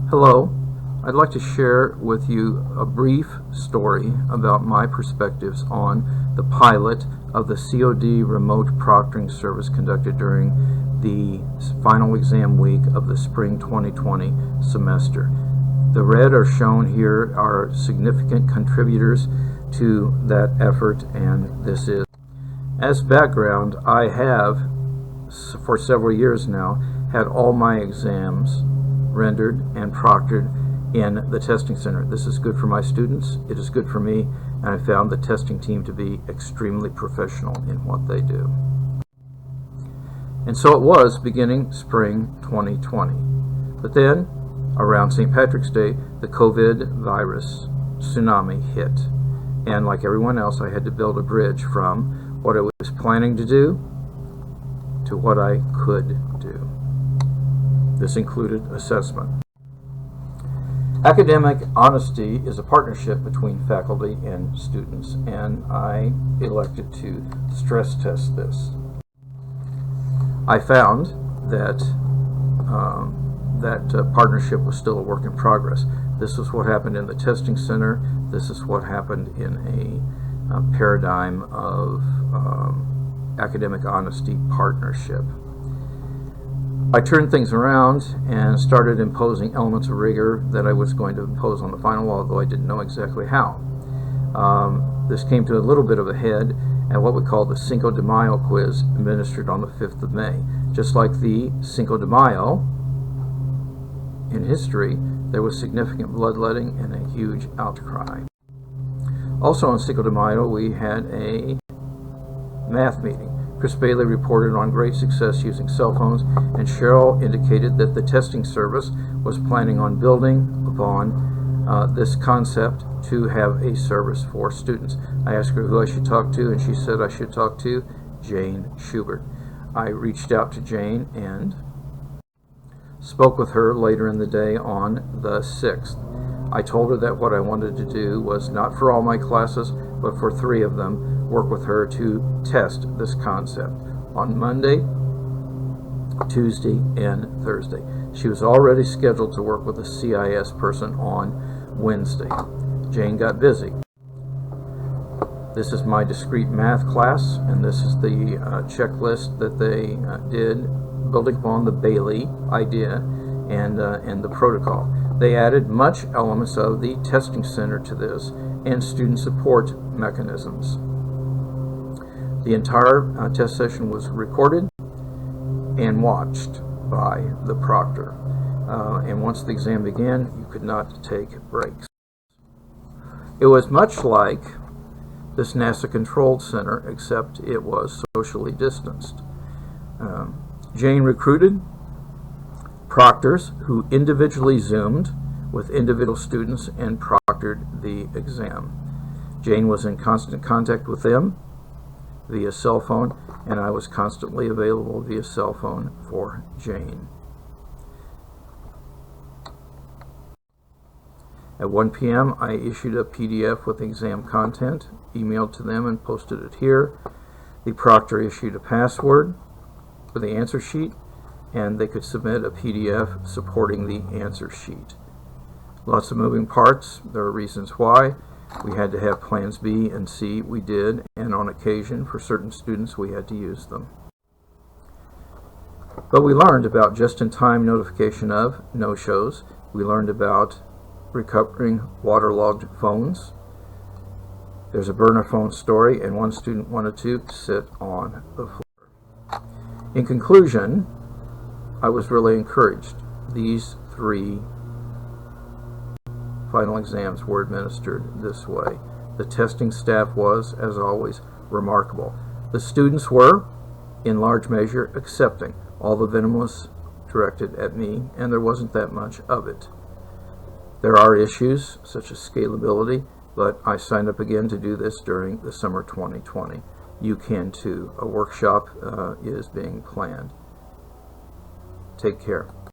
Hello, I'd like to share with you a brief story about my perspectives on the pilot of the COD remote proctoring service conducted during the final exam week of the spring 2020 semester. The red are shown here are significant contributors to that effort, and this is. As background, I have, for several years now, had all my exams rendered and proctored in the testing center. This is good for my students, it is good for me, and I found the testing team to be extremely professional in what they do. And so it was beginning spring 2020. But then, around St. Patrick's Day, the COVID virus tsunami hit. And like everyone else, I had to build a bridge from what I was planning to do to what I could do. This included assessment. Academic honesty is a partnership between faculty and students, and I elected to stress test this. I found that partnership was still a work in progress. This is what happened in the testing center. This is what happened in a paradigm of academic honesty partnership. I turned things around and started imposing elements of rigor that I was going to impose on the final, although I didn't know exactly how. This came to a little bit of a head at what we call the Cinco de Mayo quiz administered on the 5th of May. Just like the Cinco de Mayo, in history, there was significant bloodletting and a huge outcry. Also on Cinco de Mayo, we had a math meeting. Chris Bailey reported on great success using cell phones, and Cheryl indicated that the testing service was planning on building upon this concept to have a service for students. I asked her who I should talk to, and she said I should talk to Jane Schubert. I reached out to Jane and spoke with her later in the day on the 6th. I told her that what I wanted to do was not for all my classes, but for 3 of them, work with her to test this concept on Monday, Tuesday, and Thursday. She was already scheduled to work with a CIS person on Wednesday. Jane got busy. This is my discrete math class, and this is the checklist that they did, building upon the Bailey idea and the protocol. They added much elements of the testing center to this and student support mechanisms. The entire test session was recorded and watched by the proctor. And once the exam began, you could not take breaks. It was much like this NASA controlled center, except it was socially distanced. Jane recruited proctors who individually Zoomed with individual students and proctored the exam. Jane was in constant contact with them via cell phone, and I was constantly available via cell phone for Jane. At 1 p.m. I issued a PDF with exam content, emailed to them and posted it here. The proctor issued a password for the answer sheet, and they could submit a PDF supporting the answer sheet. Lots of moving parts. There are reasons why. We had to have plans B and C. We did, and on occasion, for certain students, we had to use them. But we learned about just-in-time notification of no-shows. We learned about recovering waterlogged phones. There's a burner phone story, and one student wanted to sit on the floor. In conclusion, I was really encouraged. These 3 final exams were administered this way. The testing staff was, as always, remarkable. The students were, in large measure, accepting. All the venom was directed at me, and there wasn't that much of it. There are issues, such as scalability, but I signed up again to do this during the summer 2020. You can too. A workshop is being planned. Take care.